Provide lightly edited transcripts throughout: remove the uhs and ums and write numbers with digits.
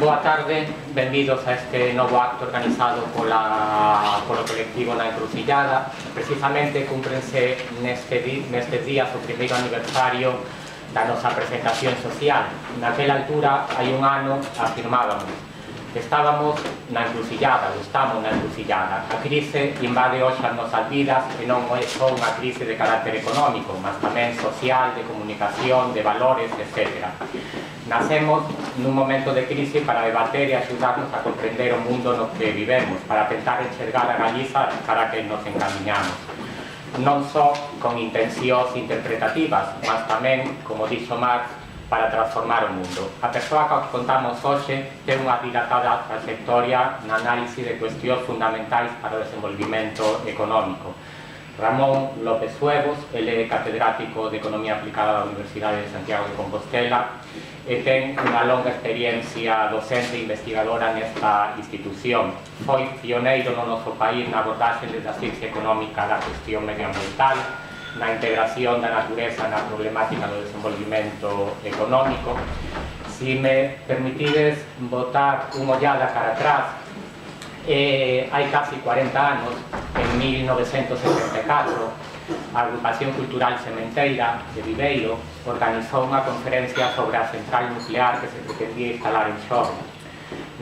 Boa tarde, benvidos a este novo acto organizado polo colectivo Na Encrucillada. Precisamente cúmprense nestes días o primeiro aniversario da nosa presentación social. Naquela altura, hai un ano, afirmábamos que estábamos na encrucillada, ou estamos na encrucillada. A crise invade hoxe as nosas vidas e non é só unha crise de carácter económico, mas tamén social, de comunicación, de valores, etc. Nacemos nun momento de crise para debater e axudarnos a comprender o mundo no que vivemos, para tentar enxergar a Galiza para que nos encamiñamos. Non só con intencións interpretativas, mas tamén, como dixo Marx, para transformar o mundo. A persoa que contamos hoxe ten unha dilatada trayectoria na análise de cuestións fundamentais para o desenvolvimento económico. Ramón López Huevos, ele é catedrático de Economía Aplicada da Universidade de Santiago de Compostela e ten unha longa experiencia docente e investigadora nesta institución. Foi pioneiro no noso país na abordaxe desde a ciencia económica da cuestión medioambiental, na integración da natureza na problemática do desenvolvimento económico. Si me permitides botar unha ollada cara atrás, hai casi 40 anos, en 1974, a Agrupación Cultural Sementeira de Viveiro organizou unha conferencia sobre a central nuclear que se pretendía instalar en Xove.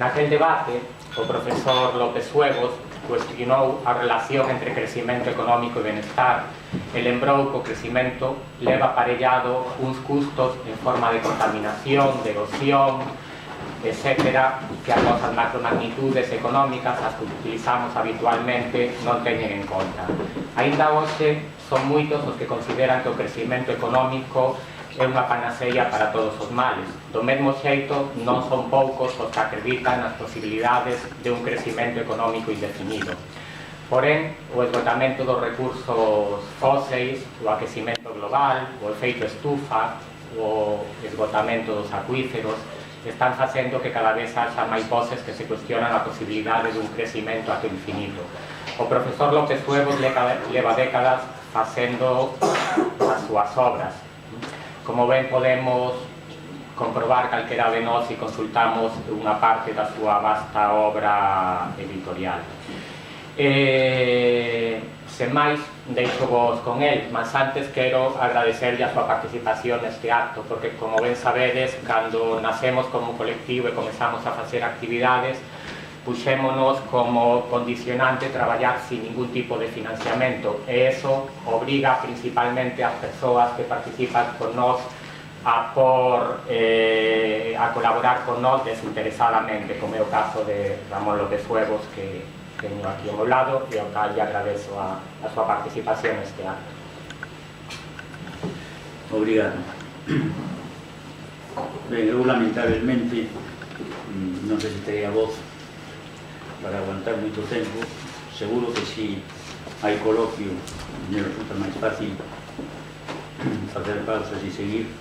Naquel debate, o profesor López Huevos cuestionou a relación entre crecimento económico e benestar e lembrou que o crecimento leva aparellado uns custos en forma de contaminación, de erosión, etc., que as nosas macromagnitudes económicas, as que utilizamos habitualmente, non teñen en conta. Aínda hoxe son moitos os que consideran que o crecimento económico é unha panacea para todos os males. Do mesmo xeito, non son poucos os que acreditan nas posibilidades de un crecimento económico indefinido. Porén, o esgotamento dos recursos fóseis, o aquecimento global, o efeito estufa, o esgotamento dos acuíferos, están facendo que cada vez haxa máis voces que se cuestionan a posibilidade dun crecimento ata o infinito. O profesor López Huevos leva décadas facendo as súas obras. Como ben podemos comprobar calquera de nós e consultamos unha parte da súa vasta obra editorial. Sen máis, deixo-vos con el, mas antes quero agradecerlle a súa participación neste acto, porque, como ben sabedes, cando nacemos como colectivo e comezamos a facer actividades, puxémonos como condicionante traballar sin ningún tipo de financiamento, e eso obriga principalmente ás persoas que participan con nós a colaborar con nós desinteresadamente, como é o caso de Ramón López Huevos, que teño aquí ao meu lado, e ao cal lle agradezo a súa participación neste acto. Obrigado. Ben, eu lamentablemente non sei se terei a voz para aguantar moito tempo. Seguro que si hai coloquio me resulta máis fácil facer pausas e seguir,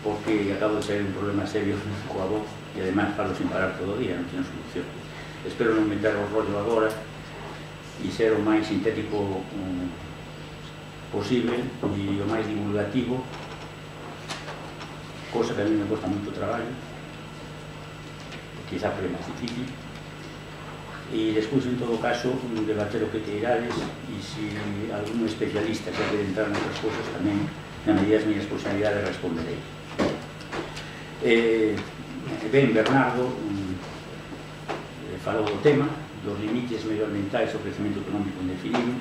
porque acabo de sair un problema serio coa voz e ademais falo sin parar todo o día, non teño solución. Espero non meter o rollo agora e ser o máis sintético posible e o máis divulgativo, cosa que a mí me cuesta moito traballo, quizá foi máis difícil. E despois, en todo caso, debater o que queirades, e se algún especialista que quere entrar noutras cousas tamén, na medida das miñas posibilidades, responderei. Ben, Bernardo falou do tema dos limites medioambientais ao crecemento económico indefinido.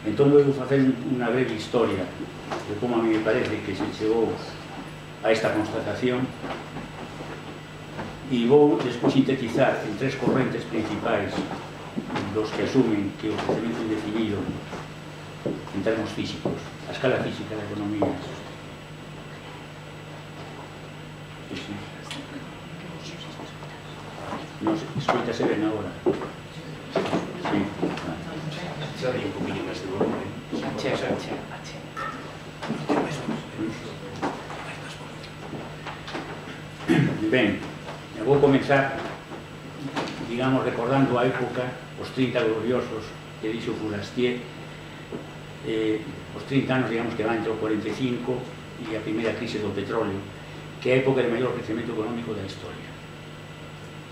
Entón vou facer unha breve historia de como a mí me parece que se chegou a esta constatación, e vou despois sintetizar en tres correntes principais dos que asumen que o crecemento indefinido en termos físicos, a escala física da economía. Non se escoitase ben agora. Sí. Xa di un poquinho máis de volumen. Ben, vou comenzar, digamos, recordando a época, os 30 gloriosos que dixo Fourastier, os 30 anos, digamos, que van entre o 45 e a primeira crise do petróleo, que é a época de maior crecemento económico da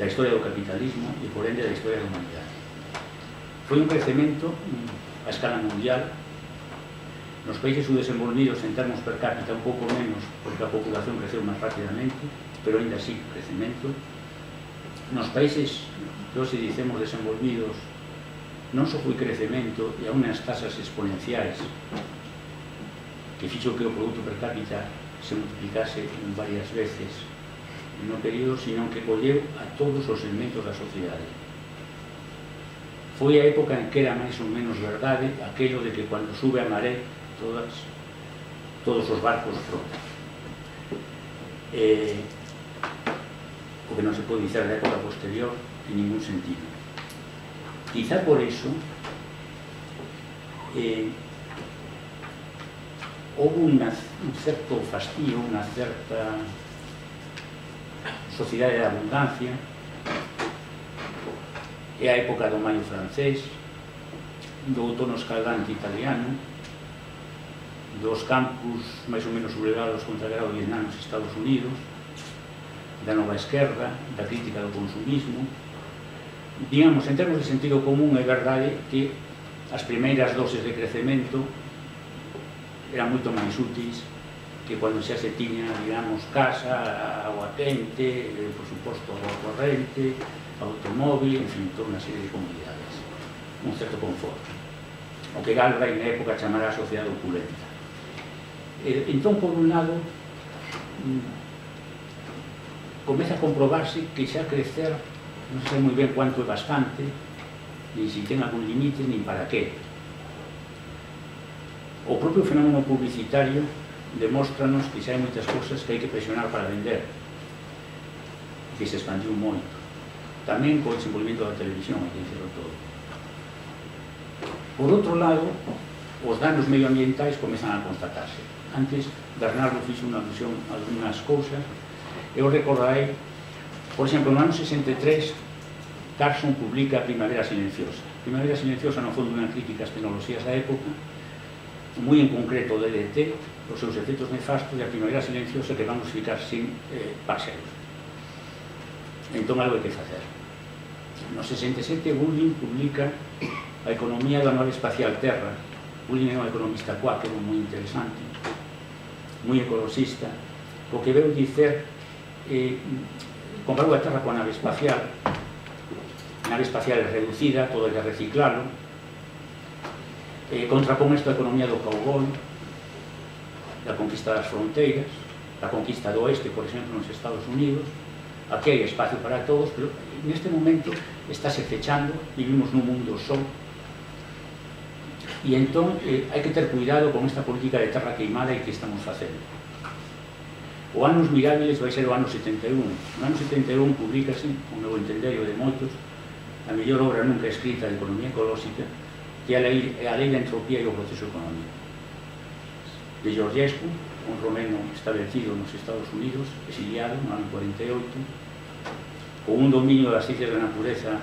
historia do capitalismo e, por ende, da historia da humanidade. Foi un crecemento a escala mundial. Nos países subdesenvolvidos, en termos per cápita, un pouco menos, porque a población creceu máis rapidamente, pero ainda así crecemento. Nos países que hoxe dicemos desenvolvidos, non só foi crecemento e a unhas tasas exponenciais que fixo que o produto per cápita se multiplicase varias veces no período, sino que colleu a todos os segmentos da sociedade. Foi a época en que era máis ou menos verdade aquello de que cando sube a maré todos os barcos flotan. O que non se pode dizer da época posterior en ningún sentido. Quizá por eso houve un certo fastío, unha certa sociedade de abundancia. É a época do maio francés, do outono escaldante italiano, dos campus máis ou menos sublevados contra a guerra do Vietnam nos Estados Unidos, da nova esquerda, da crítica do consumismo. Digamos, en termos de sentido común, é verdade que as primeiras doses de crecemento eran moito máis úteis que cando xa se tiña, digamos, casa, agua quente, por suposto, agua corrente, automóvil, en fin, toda unha serie de comodidades, un certo confort, o que Galbraith na época chamará a sociedade opulenta. Entón, por un lado, comeza a comprobarse que xa crecer non sei moi ben cuánto é bastante, nin se ten algún limite, nin para qué. O propio fenómeno publicitario demóstranos que xa hai moitas cousas que hai que presionar para vender, que se expandiu moito. Tamén co desenvolvimento da televisión, hai que dicirlo todo. Por outro lado, os danos medioambientais comezan a constatarse. Antes, Bernardo fixo unha alusión a algunhas cousas. Eu recordarei, por exemplo, no ano 63, Carson publica Primavera Silenciosa. Primavera Silenciosa, no fondo, unha crítica ás tecnoloxías da época, moi en concreto o DDT, os seus efectos nefastos, e a Primavera Silenciosa que vamos ficar sin páxaros. Entón, algo hai que facer. No 67, Bullin publica A economía da nave espacial Terra. Bullin é un economista cuáquero moi interesante, moi ecologista, o que veu dicer, comparou a Terra coa nave espacial. A nave espacial é reducida, todo hai que reciclalo, contrapón isto a economía do cowboy, da conquista das fronteiras, da conquista do oeste, por exemplo, nos Estados Unidos. Aquí hai espacio para todos, pero neste momento estáse fechando, vivimos nun mundo só, e entón hai que ter cuidado con esta política de terra queimada e que estamos facendo. O Anos Mirables vai ser o ano 71. No ano 71 publicase, o meu entenderio de moitos, a mellor obra nunca escrita de economía ecolóxica, que é a lei da entropía e o proceso económico. De Georgescu, un romeno establecido nos Estados Unidos, exiliado no ano 48, con un dominio das ciencias da natureza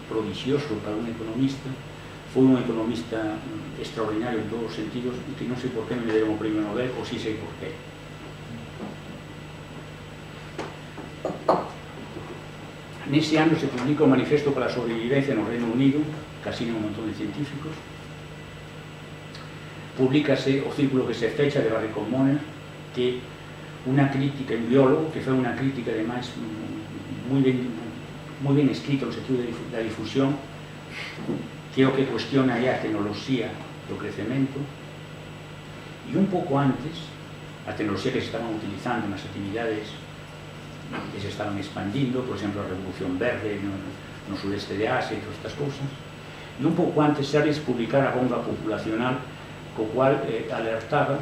prodigioso para un economista. Foi un economista extraordinario en todos os sentidos, e que non sei por que me deron o premio Nobel, ou si sei por qué. Nese ano se publica o Manifesto para a Sobrevivencia no Reino Unido, que asina un montón de científicos. Publícase o Círculo que se fecha de Barry Commoner, que unha crítica, un biólogo, que foi unha crítica, ademais, moi ben escrita no sentido da difusión, que é o que cuestiona a tecnoloxía do crecemento. E un pouco antes, a tecnoloxía que se estaban utilizando nas actividades que se estaban expandindo, por exemplo, a Revolución Verde no sudeste de Asia e todas estas cousas. E un pouco antes, Charles publicara a bomba populacional, co cual alertaba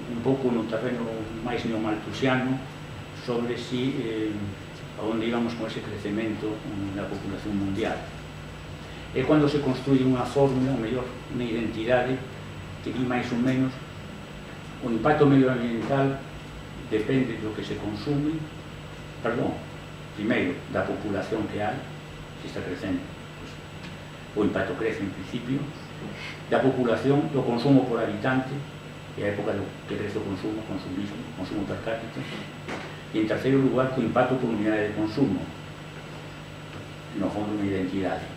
un pouco no terreno máis neomalthusiano sobre si a onde íbamos con ese crecemento da populación mundial. É cando se construye unha fórmula, ou mellor, unha identidade que di máis ou menos o impacto medioambiental depende do que se consume, primeiro, da populación que hai, se está crecendo, o impacto crece en principio, da populación, do consumo por habitante, é a época do que crece o consumo per cápita. E en terceiro lugar, o impacto por unidade de consumo, no fondo unha identidade.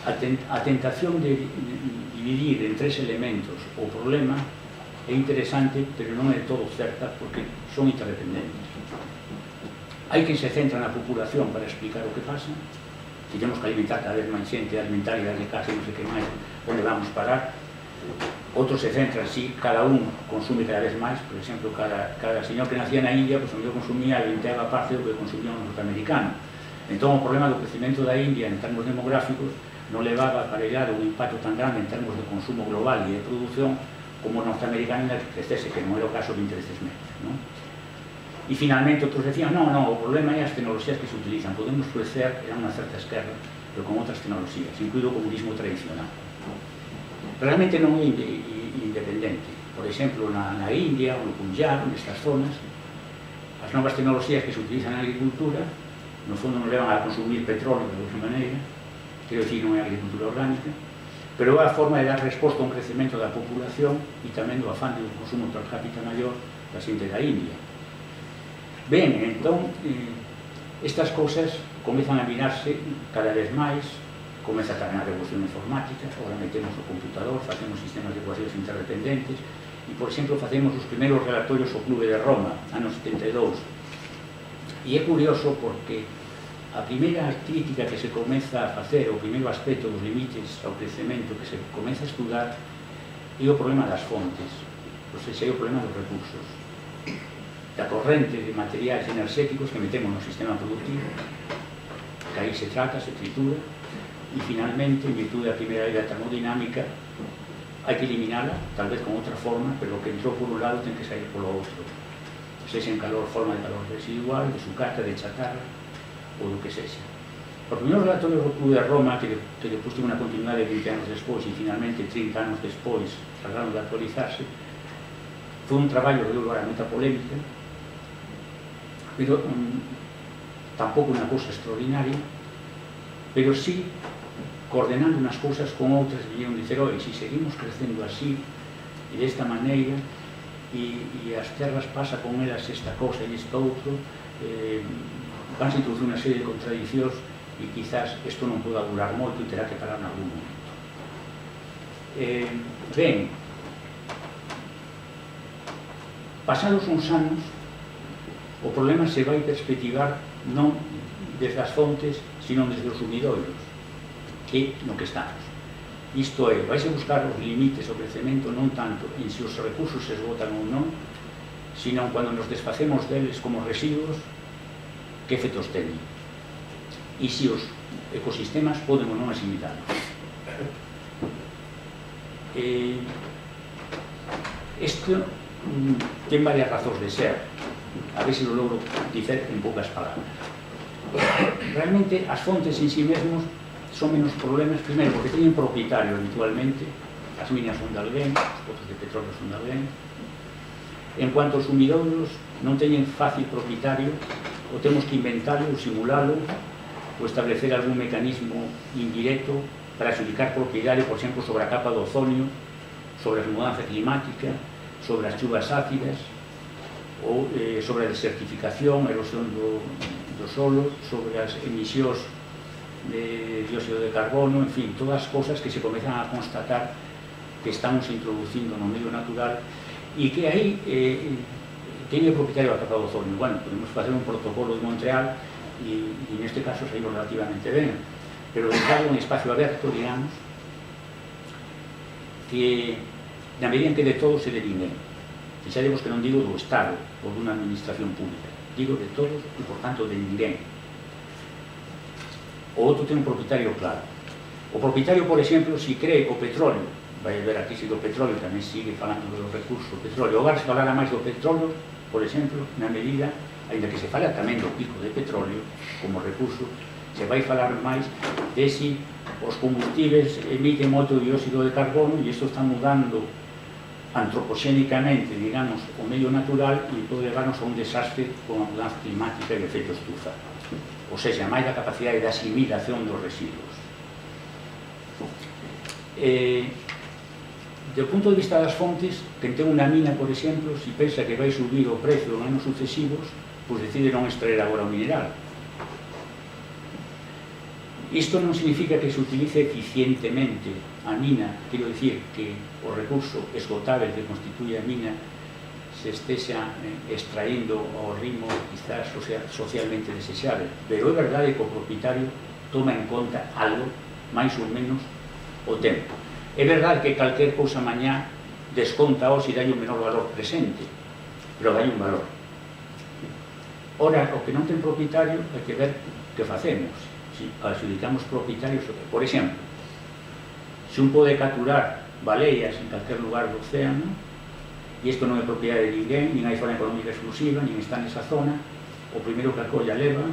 A tentación de dividir en tres elementos o problema é interesante, pero non é todo certa, porque son interdependentes. Hai quen se centra na populación para explicar o que pasa, que temos que alimentar cada vez máis xente, alimentar e darle casa e non sei que máis, onde vamos parar. Outros se centran, si cada un consume cada vez máis, por exemplo, cada señor que nacía na India, pois onde consumía a 20ª parte do que consumía un norteamericano. Entón, o problema do crecimento da India en termos demográficos non levaba a aparellar un impacto tan grande en termos de consumo global e de produción como o norteamericano que crecese, que non era o caso 20 veces menos, non? E finalmente outros decían, non, o problema é as tecnoloxías que se utilizan, podemos crecer en unha certa esquerda, pero con outras tecnoloxías, incluído o comunismo tradicional. Realmente non é independente. Por exemplo, na India, ou no Punjab, nestas zonas, as novas tecnoloxías que se utilizan na agricultura, no fondo non levan a consumir petróleo de alguma maneira, quero dicir, non é agricultura orgánica, pero é a forma de dar resposta a un crecemento da populación e tamén do afán de un consumo per cápita maior da xente da India. Ben, entón, estas cousas comezan a mirarse cada vez máis, comeza tamén a revolución informática, agora metemos o computador, facemos sistemas de ecuacións interdependentes, e, por exemplo, facemos os primeiros relatorios ao Clube de Roma, anos 72. E é curioso porque a primeira crítica que se comeza a facer, o primeiro aspecto dos limites ao crecemento que se comeza a estudar, é o problema das fontes, ou seja, é o problema dos recursos, da corrente de materiais enerxéticos que metemos no sistema productivo, que aí se trata, se tritura, e finalmente, en virtude da primeira lei da termodinámica, hai que eliminala, tal vez con outra forma, pero o que entrou por un lado ten que sair polo outro, sexa en calor, forma de calor residual, de sucata, de chatarra, ou do que sexa. O primeiro relatorio do Clube de Roma, que depois tivo unha continuidade de 20 anos despois e finalmente 30 anos despois trataron de actualizarse, foi un traballo que deu lugar a moita polémica, pero tampouco unha cousa extraordinaria, pero sí coordenando unhas cousas con outras, viñeron dicer, oi, se seguimos crecendo así e desta maneira e as terras pasa con elas esta cousa e esta outro, van se introducir unha serie de contradicións e quizás isto non poda durar moito e terá que parar en algún momento. Ben, pasados uns anos, o problema se vai perspectivar non desde as fontes, sino desde os sumidoiros, que no que estamos. Isto é, vais a buscar os limites ao crecemento non tanto en se os recursos se esgotan ou non, sino cando nos desfacemos deles como residuos, que efectos teñen. E se os ecosistemas poden ou non asimilarlos. Isto ten varias razóns de ser. A ver se lo logro dicer en poucas palabras. Realmente, as fontes en si mesmos son menos problemas, primeiro, porque teñen propietario habitualmente, as minas son de alguén, os pozos de petróleo son de alguén. En cuanto aos sumidouros, non teñen fácil propietario, ou temos que inventalo, ou simulalo, ou establecer algún mecanismo indirecto para adjudicar propietario, por exemplo, sobre a capa do ozonio, sobre a mudanza climática, sobre as chuvas ácidas, ou sobre a desertificación, a erosión do solo, sobre as emisións de dióxido de carbono, en fin, todas as cousas que se comezan a constatar que estamos introducindo no medio natural e que aí teñe propietario a capa do ozonio. Bueno, podemos facer un protocolo de Montreal e neste caso saímos relativamente ben, pero deixar un espacio aberto, digamos, que na medida en que de todo se delineen. Fixadevos que non digo do Estado ou dunha administración pública, digo de todos e, por tanto, de ninguén. O outro ten un propietario claro. O propietario, por exemplo, se cree o petróleo, vai ver a crise do petróleo, tamén sigue falando dos recursos do petróleo, agora se falará máis do petróleo, por exemplo, na medida, ainda que se fala tamén do pico de petróleo como recurso, se vai falar máis de si os combustibles emiten moito dióxido de carbono e isto está mudando antropoxénicamente, digamos, o medio natural e pode levarnos a un desastre con a mudanza climática e efecto estufa. Ou seja, máis da capacidade de asimilación dos residuos. do punto de vista das fontes, quen ten unha mina, por exemplo, se pensa que vai subir o precio en anos sucesivos, pois decide non extraer agora o mineral. Isto non significa que se utilice eficientemente a mina, quero dicir que o recurso esgotável que constituye a mina se estexa extraendo ao ritmo quizás socialmente desexável, pero é verdade que o propietario toma en conta algo, máis ou menos, o tempo. É verdade que calquer cousa mañá desconta hoxe e dai un menor valor presente, pero dai un valor. Ora, o que non ten propietario é que ver que facemos. Si adjudicamos propietarios, por exemplo, se un pode capturar baleias en calquer lugar do océano, e isto non é propiedade de ninguén, nin hai zona económica exclusiva, nin está nesa zona, o primeiro que acolla leva,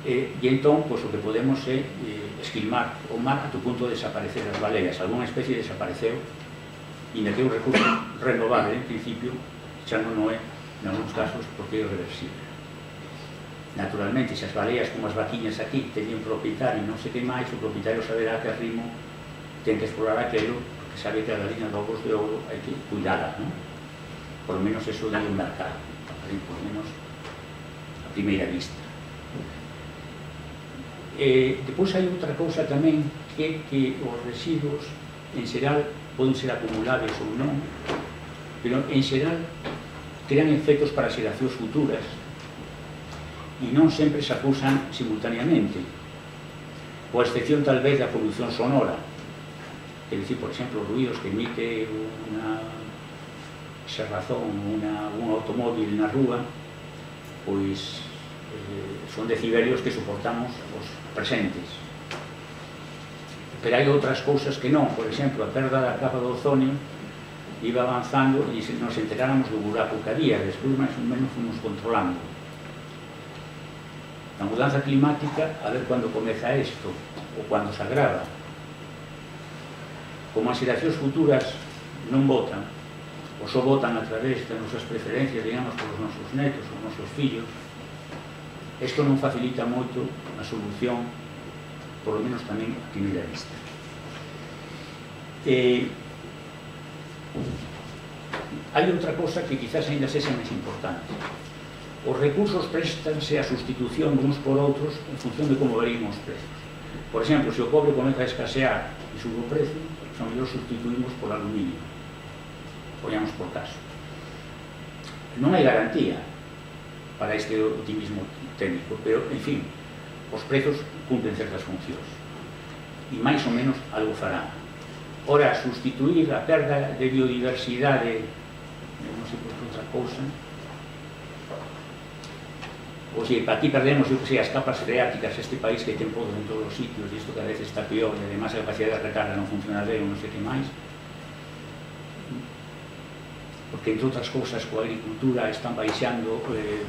e entón, pois, o que podemos é esquilmar o mar ata o punto de desaparecer as baleias. Alguna especie desapareceu, e que é un recurso renovable, en principio, xa non é, en algúns casos, porque é irreversible. Naturalmente, se as baleias como as vaquiñas aquí teñen propietario e non sei que máis, o propietario saberá que a ritmo ten que explorar aquelo, porque sabe que a galiña de ovos de ouro hai que cuidala, non? Por lo menos eso dá un mercado, por lo menos a primeira vista. Depois hai outra cousa tamén, que os residuos en xeral poden ser acumulables ou non, pero en xeral crean efectos para xeracións futuras e non sempre se acusan simultaneamente, coa excepción tal vez da polución sonora, é dicir, por exemplo, os ruidos que emite unha xerrazón, un automóvil na rúa, pois son decibelios que soportamos os presentes. Pero hai outras cousas que non, por exemplo, a perda da capa do ozonio iba avanzando e se nos enteráramos do buraco que había, despois máis ou menos fomos controlando. A mudanza climática, a ver cando comeza isto, ou cando se agrava. Como as xeracións futuras non votan, ou só votan a través das nosas preferencias, digamos, polos nosos netos, os nosos fillos, isto non facilita moito a solución, por lo menos tamén a primeira vista. Hai outra cosa que quizás ainda sexa máis importante. Os recursos préstanse a sustitución de uns por outros en función de como varían os prezos. Por exemplo, se o cobre comeza a escasear e sube o precio, xa mellor sustituímos por aluminio. Poñamos por caso. Non hai garantía para este optimismo técnico, pero, en fin, os prezos cumplen certas funcións e máis ou menos algo farán. Ora, sustituir a perda de biodiversidade, non sei por outra cousa, ou se aquí perdemos, eu que sei, as capas freáticas, este país que ten podos en todos os sitios, e isto cada vez está peor, e además a capacidade de recarga non funciona ben, non sei que máis, porque, entre outras cousas, coa agricultura están baixando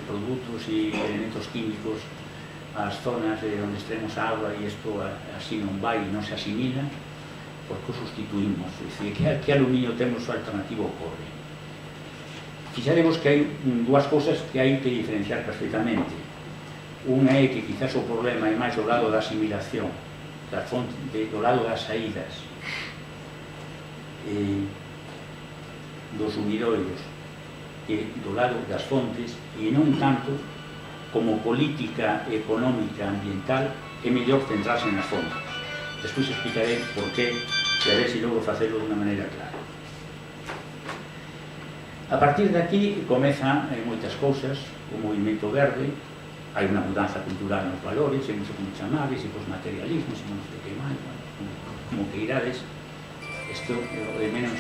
produtos e elementos químicos ás zonas onde extraemos a agua, e isto así non vai, non se asimila, porque o sustituímos. É dicir, que aluminio temos o alternativo ao cobre? Fixaremos que hai dúas cousas que hai que diferenciar perfectamente. Unha é que quizás o problema é máis do lado da asimilación, do lado das saídas, dos sumidoiros, e do lado das fontes, e non tanto como política económica ambiental é mellor centrarse nas fontes. Despois explicarei por qué, e a ver se logo facelo de unha maneira clara. A partir de aquí comezan moitas cousas, o movimento verde, hai unha mudanza cultural nos valores, e non sei como chamades, e posmaterialismo, e non sei que máis, como que irades, isto é menos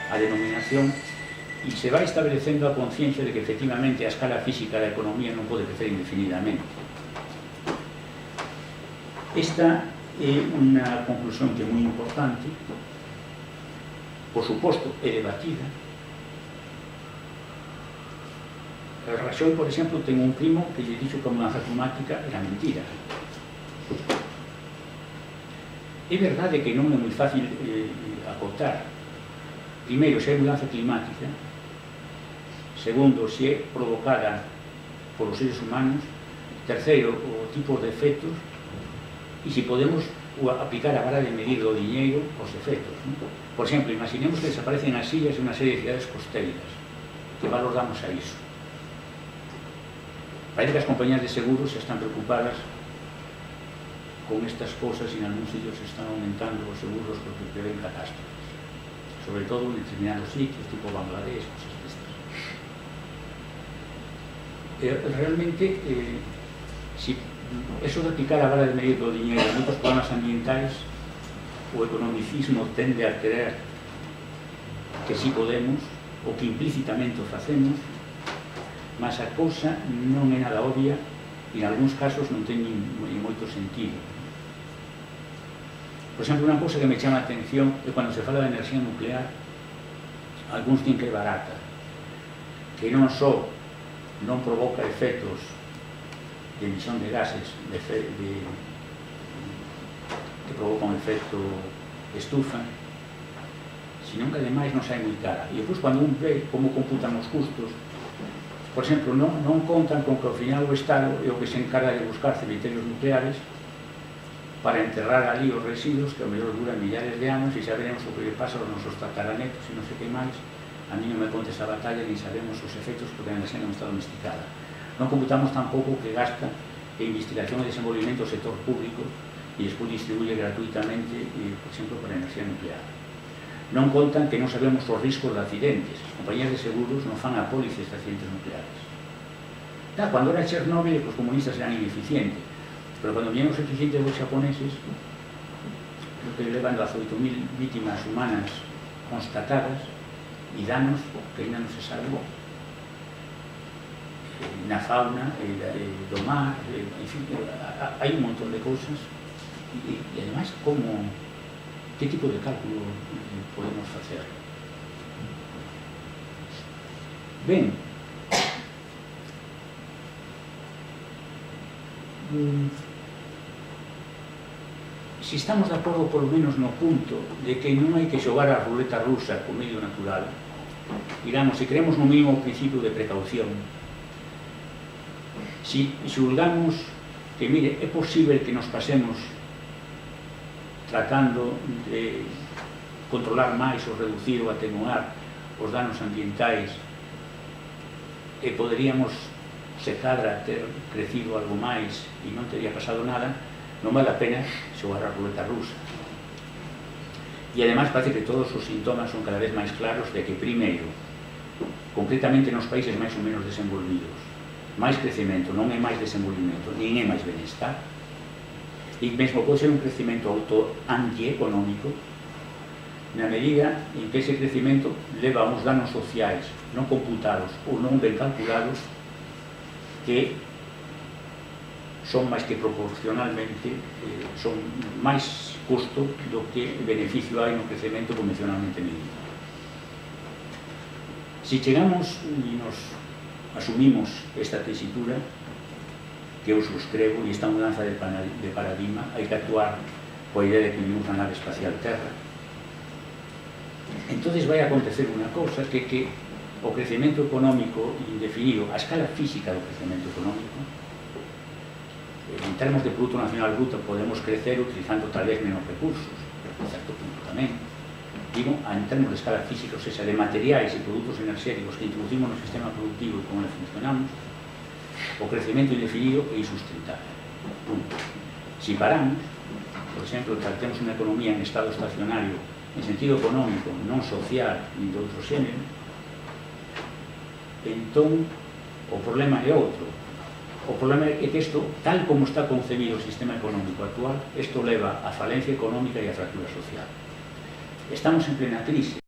a denominación, e se vai establecendo a conciencia de que efectivamente a escala física da economía non pode crecer indefinidamente. Esta é unha conclusión que é moi importante, por suposto, é debatida. Rajoy, por exemplo, ten un primo que lle dixo que a mudanza climática era mentira. É verdade que non é moi fácil acotar. Primeiro, se hai mudanza climática. Segundo, se é provocada polos seres humanos. Terceiro, o tipo de efectos. E se podemos aplicar a vara de medir do diñeiro os efectos, non? Por exemplo, imaginemos que desaparecen as illas de unha serie de cidades costeiras. Que valor damos a iso? Parece que as compañías de seguros están preocupadas con estas cosas e en algúns sitios se están aumentando os seguros porque prevén catástrofes, sobre todo en determinados sitios, tipo Bangladesh, cosas destas. Realmente, si eso de aplicar a vara de medir do diñeiro en moitos problemas ambientais, o economicismo tende a creer que si podemos, o que implícitamente o facemos, mas a cousa non é nada obvia e en algúns casos non ten moito sentido. Por exemplo, unha cousa que me chama a atención é cando se fala de enerxía nuclear, algúns din que é barata, que non só non provoca efectos de emisión de gases que provoca un efecto estufa, sino que ademais non sai moi cara. E depois, cando un ve como computan os custos, por exemplo, non contan con que ao final o Estado é o que se encarga de buscar cemiterios nucleares para enterrar ali os residuos que ao mellor duran millares de anos e xa veremos o que lle pasa aos nosos tataranetos e non sei que máis. A mí non me conte esa batalla ni sabemos os efectos porque a enerxía non está domesticada. Non computamos tampouco o que gasta en investigación e desenvolvimento do sector público e despois distribuye gratuitamente, por exemplo, para a enerxía nuclear. Non contan que non sabemos os riscos de accidentes. As compañías de seguros non fan apólices de accidentes nucleares. Cando era Chernóbil, os comunistas eran ineficientes, pero cando vienen os eficientes dos japoneses, creo que levan 18.000 vítimas humanas constatadas e danos que ainda non se sabe na fauna, do mar, en fin, hai un montón de cousas e ademais que tipo de cálculo podemos facer. Ben, si estamos de acordo polo menos no punto de que non hai que xogar a ruleta rusa co medio natural, digamos, se creemos no mínimo principio de precaución, si xulgamos que, mire, é posible que nos pasemos tratando de controlar máis ou reducir ou atenuar os danos ambientais e poderíamos, se cadra, ter crecido algo máis e non teria pasado nada, non vale a pena xogar a ruleta rusa. E ademais parece que todos os sintomas son cada vez máis claros de que, primeiro, concretamente nos países máis ou menos desenvolvidos, máis crecemento non é máis desenvolvimento, nin é máis benestar, e mesmo pode ser un crecemento anti-económico na medida en que ese crecemento leva a uns danos sociais non computados ou non ben calculados que son máis que proporcionalmente son máis custo do que beneficio hai no crecemento convencionalmente medido. Si chegamos e nos asumimos esta tesitura, que eu suscribo, e esta mudanza de paradigma, hai que actuar coa idea de que vivimos na nave espacial Terra. Entonces vai acontecer unha cousa que o crecemento económico indefinido, a escala física do crecemento económico, en termos de Producto Nacional Bruto podemos crecer utilizando tal vez menos recursos, en certo punto tamén. Digo, en termos de escala física, ou seja, de materiais e produtos enerxéticos que introducimos no sistema productivo e como le funcionamos, o crecemento indefinido é insustentable. Si paramos, por exemplo, tratemos unha economía en estado estacionario en sentido económico, non social, nin de outro xénero, entón o problema é outro. O problema é que isto, tal como está concebido o sistema económico actual, isto leva a falencia económica e a fractura social. Estamos en plena crise.